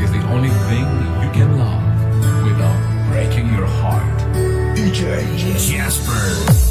is the only thing you can love without breaking your heart. DJ Jasper.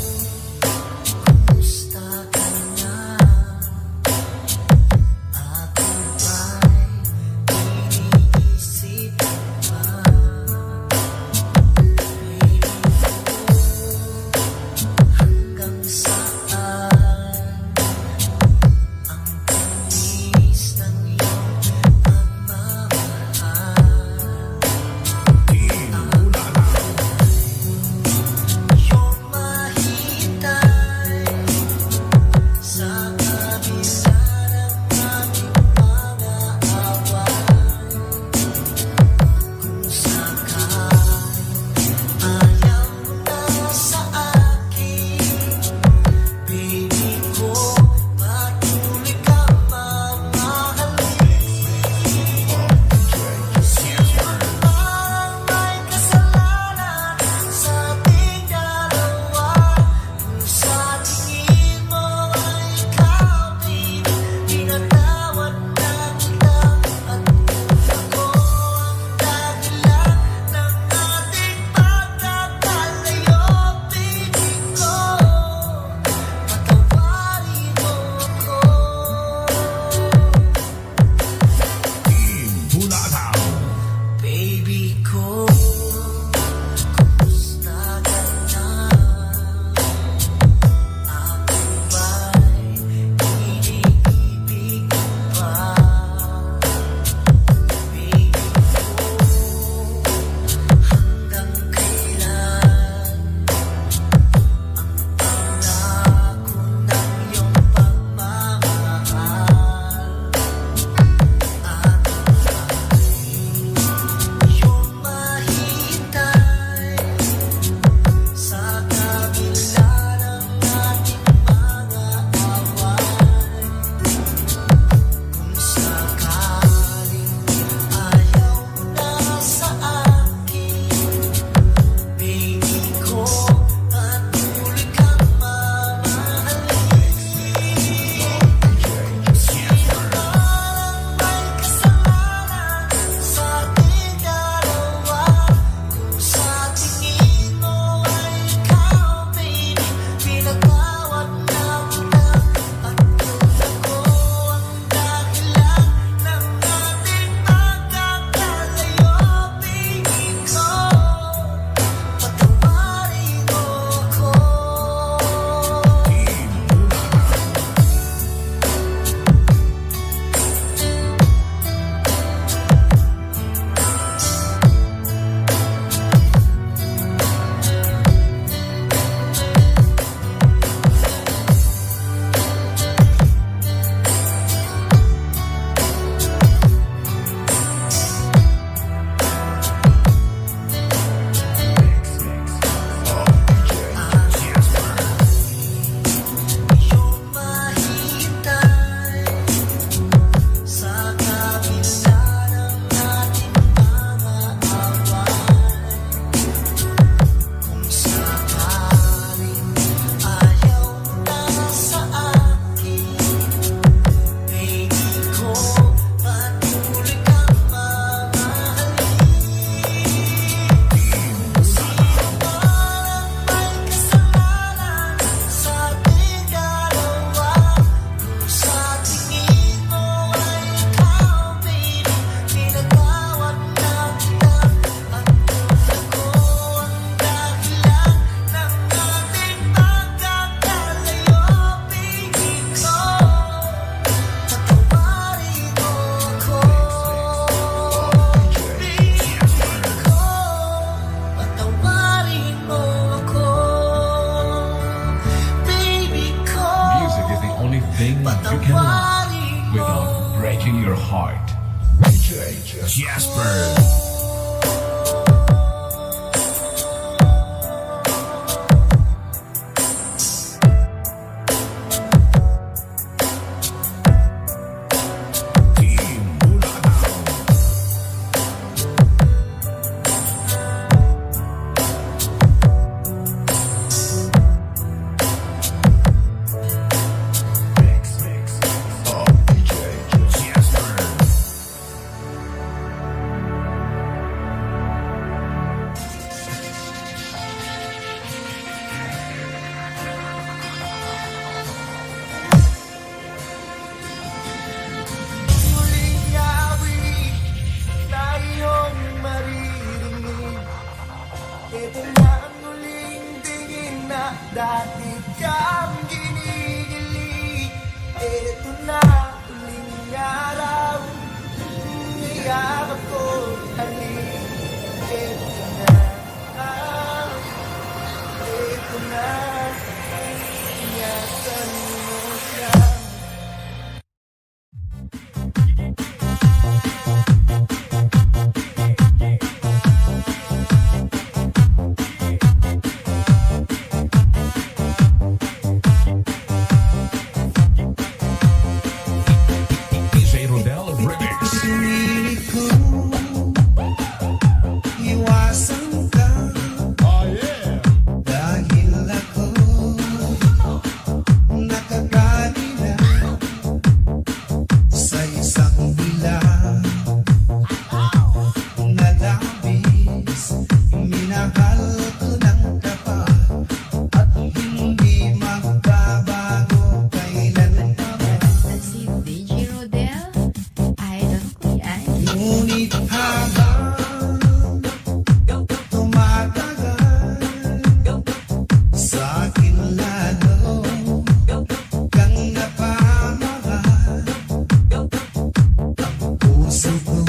You can love without breaking your heart. Jasper. ako'y halipin ka na. Ito na, ingatan mo siya. DJ Rodel Remix. Pinilit ko iwasan ka. Dahil ako nakagali na sa isang bilang na labis. Minahal ko ng tapat at hindi magbabago kailanman. Si DJ Rodel, idol ko yan. Ngunit habang tumatagal, sa akin lalo kang napamahal. Ang puso ko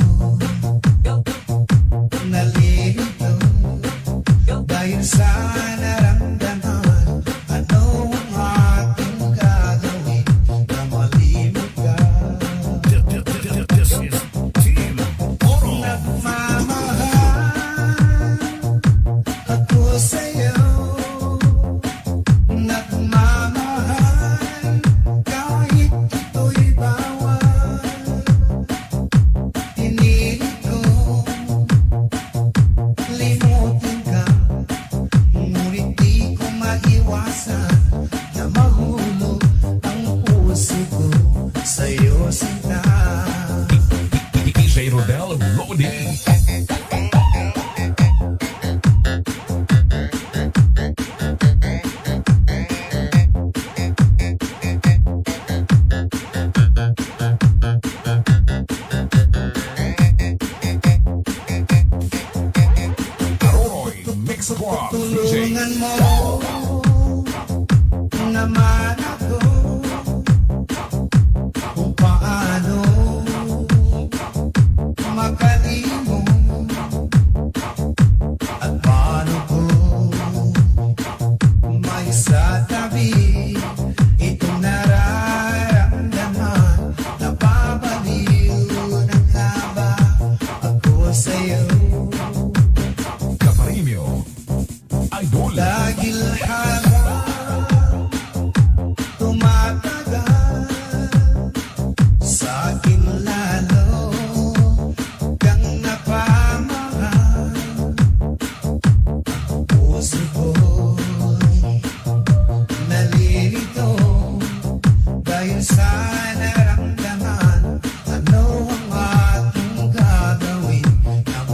nalilito dahil sa naramdaman. Ano ang aking gagawin na malimot ka? This is Team Oro. Nagmamahal ako sa'yo. Nagmamahal kahit ito'y bawal. Pinilit ko limutin ka, ngunit di ko maiwasan na mahulog ang puso ko sa'yo, sinta. DJ Rodel Lodi. Aroy Mix Squad. DJ Tulungan mo naman ako kung paano makalimot at paano ko maisatabi itong nararamdaman. Napapaliw na nga ba ako sa'yo? Caparimio. Idol. Dahil habang tumatagal, sa akin lalo kang napamahal. Ang puso ko'y nalilito dahil sa naramdaman. Ano ang aking gagawin na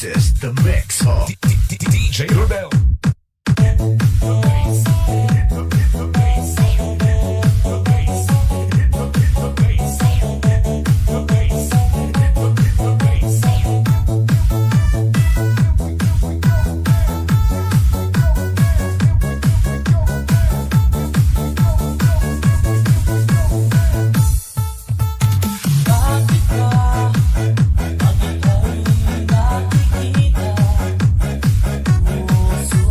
This is the mix of DJ Rodel. Nakikita, puso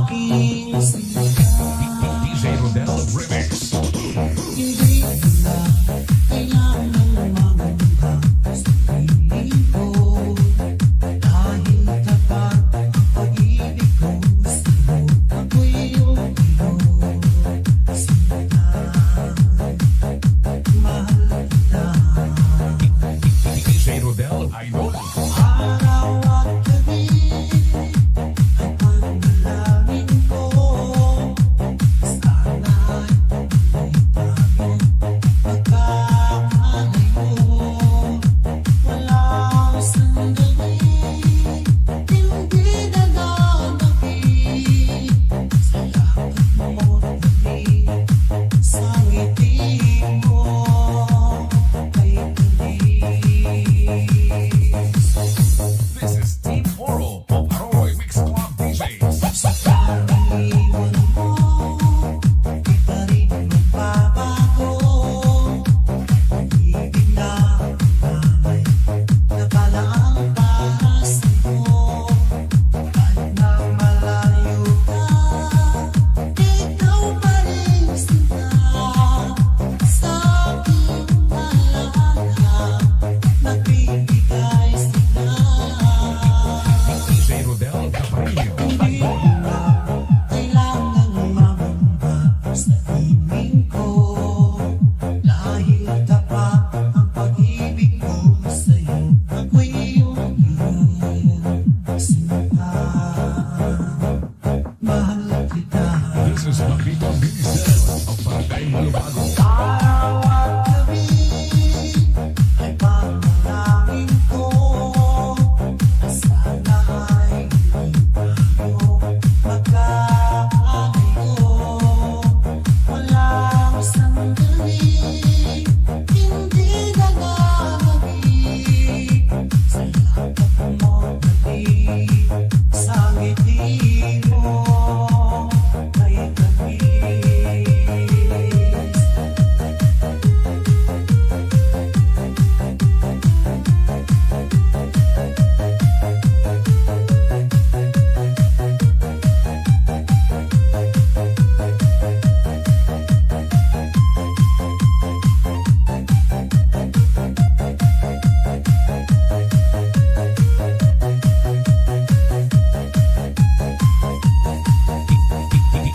aking sinta. DJ Rodel Remix. Hindi ko na kailangang mamanta sa piling ko. Dahil tapat ang pag-ibig ko sa'yo. Ako'y iyong sinta. Mahal kita. DJ Rodel Idol. Araw at gabi ay panalangin ko. Sana'y tuloy tayong magkakalayo. Walang sandali, hindi nagagabi. Sa lakad mo't gabi, sa ngiti mo ay This is Team Oro of Aroy Mix Club DJs. sa karaniwan mo, di pa rin magbabago. Pag-ibig na nanay, nakalaang para sa'yo. Kahit na malayo ka, ikaw pa rin sila. Sa aking alaala, nagbibigay sila. DJ Rodel Caparillo. Hindi ko na kailangang mamamba sa piling ko. Dahil tapat ang pag-ibig ko sa'yo. Ako'y iyong sinta. Mahal kita. This is Makito Diesel of Barangay Malubago. Araw at gabi ay panalangin ko. Sana'y hindi tayo magkakalayo. Walang sandali, hindi nagagabi. Sa lakad mo't gabi, sa ngiti mo ay tamis.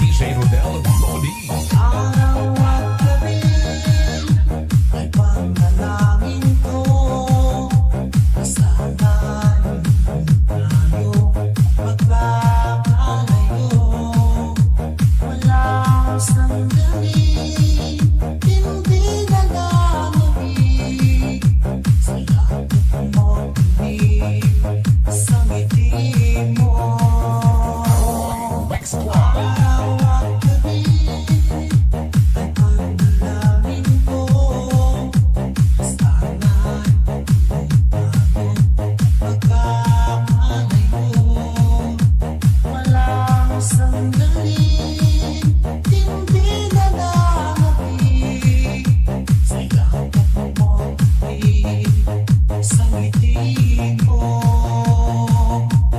DJ Rodel Lodi. Araw at gabi ay panalangin ko. Sana'y hindi tayo magkakalayo. Walang sandali, hindi nagagabi. Sa lakad mo't gabi, sa ngiti mo. Mix Club. Araw at gabi ay panalangin ko. Sana'y tuloy tayong magkakalayo. Walang sandali, hindi nagagabi. Sa lakad mo't gabi, sa ngiti mo.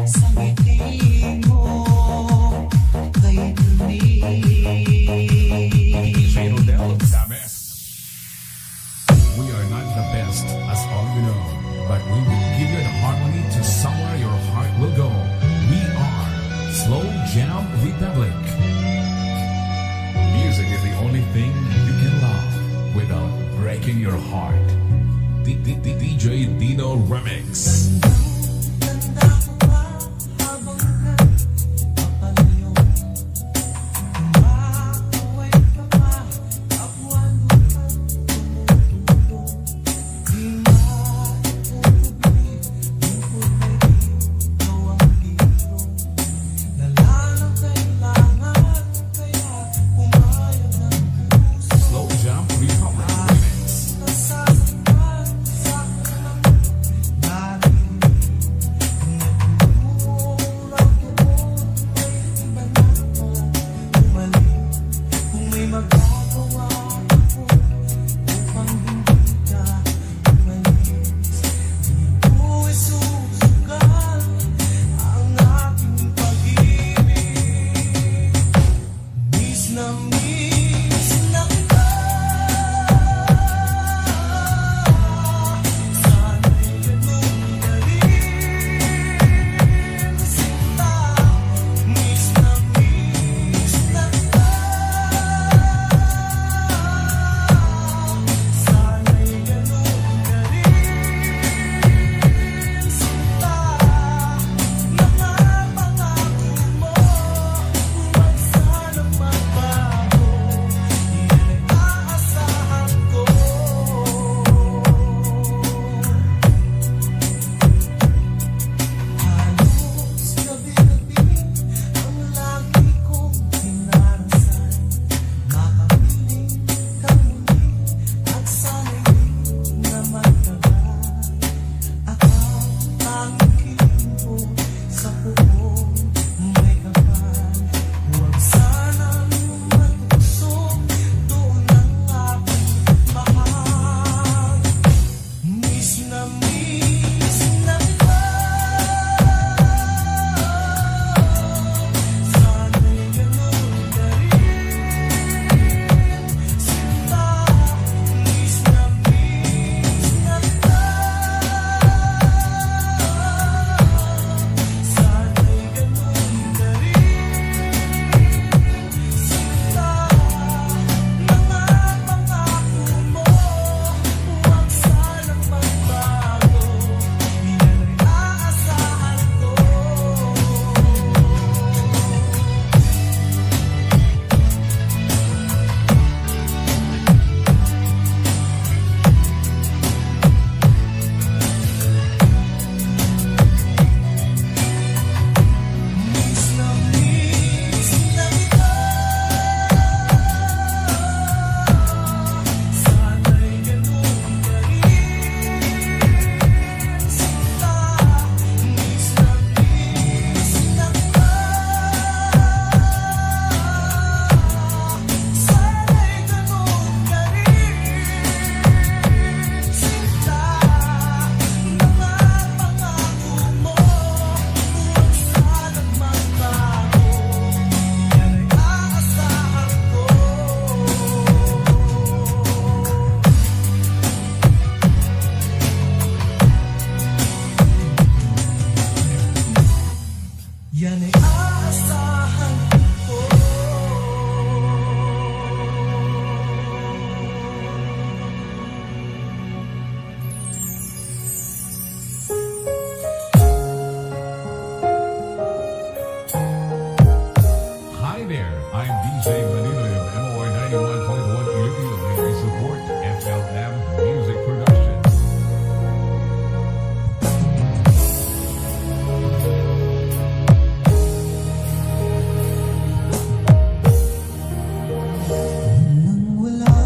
Sa ngiti mo kay DJ Rodel the best. We are not the best, as all you know, but we will give you the harmony to somewhere your heart will go. We are Slow Jam Republic. Music is the only thing you can love without breaking your heart. DJ Dino Remix. Slow Jam Republic Remix. Narin Hi there, I'm DJ Manilo of MOR 91.1 Iloilo and I support FLM Music Production. Nang wala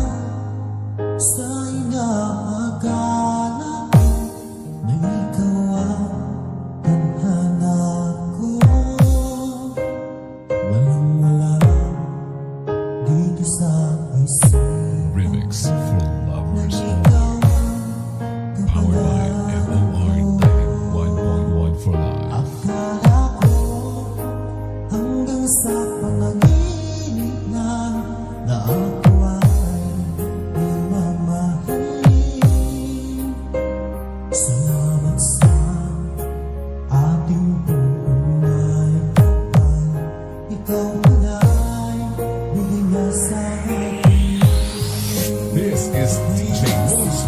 sa inaakala na ikaw ang tadhana ko, walang-wala dito sa isip Remix for na lovers ikaw ang powered by MOR 91.1 for life. akala ko hanggang sa panaginip na ako ay mamahalin. Salamat sa ating pupunay kapag ikaw pala'y bigay niya sa akin. This is DJ Moons,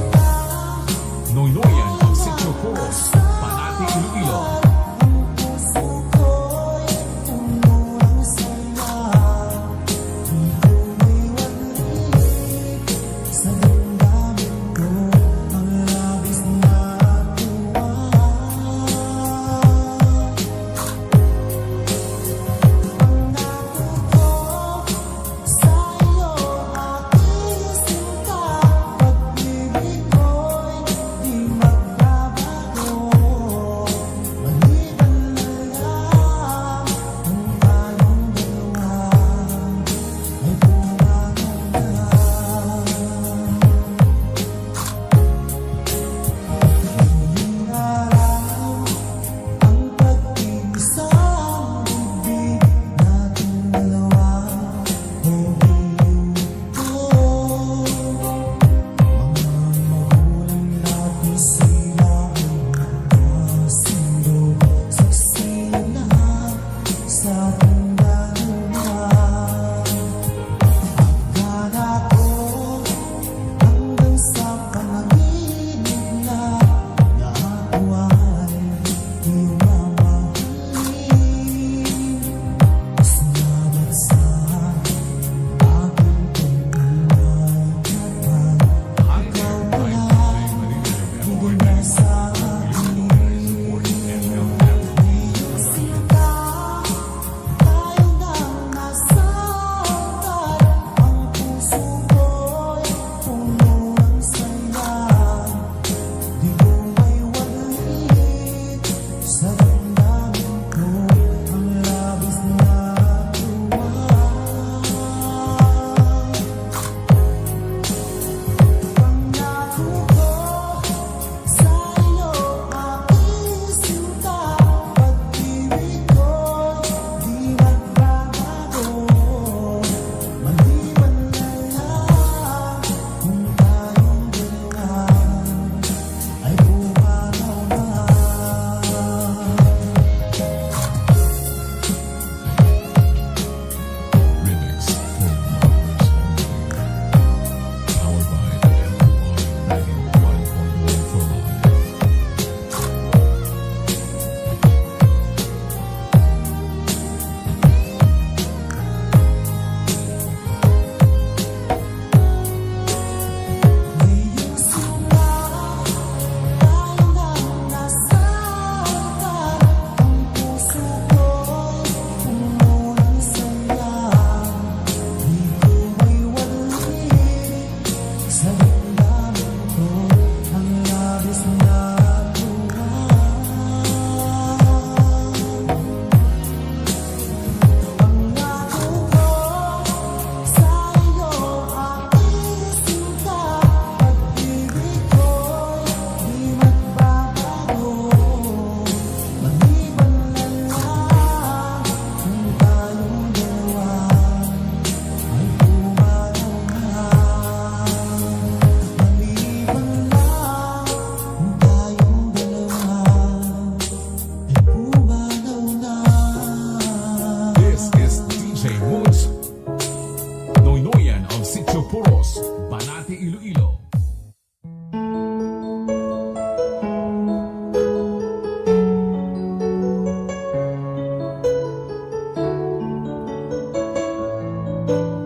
Noynoyan of Sitio Poros, Panati, Iloilo. Ang puso ko'y puno ng saya, di ko maiwalit sa damdamin ko ang labis na tuwa. Pangako ko sa iyo aking sinta, pag-ibig ko'y di magbabago. Maliban na lang kung tayong dalawa ay pumagal na. Ngayong araw ang pag-iisang bibig nating dalawa ay hihintay. Mga magulang natin sila ay nakasindo, saksi lahat sa ating dalawa. Akala ko hanggang sa panaginip na ako ay iyong mamahalin. Salamat sa aking pagmamahal kapag Hi there, I'm DJ Manilo of MOR 91.1 Iloilo and I support FLM. sinta, tayo nang nasaktan. Ang puso ko'y puno ng saya, di ko maiwalit sa damdamin ko ang labis na tuwa. Pangako ko sa iyo aking sinta, pag-ibig ko'y di magbabago. Maliban na lang kung tayong dalawa ay pumanaw na. Remix for lovers only. Powered by MOR 91.1 for life. Ngayong simula, tayo nang nasaktan. Ang puso ko'y puno ng saya, di ko maiwalit sa damdamin ko ang labis na tuwa. Pangako ko sa iyo aking sinta, pag-ibig ko'y di magbabago. Maliban na lang kung tayong dalawa ay pumanaw na. Maliban lang kung tayong dalawa ay pumanaw na. This is DJ Moons, Noynoyan of Sitio Poros, Banati, Iloilo. ko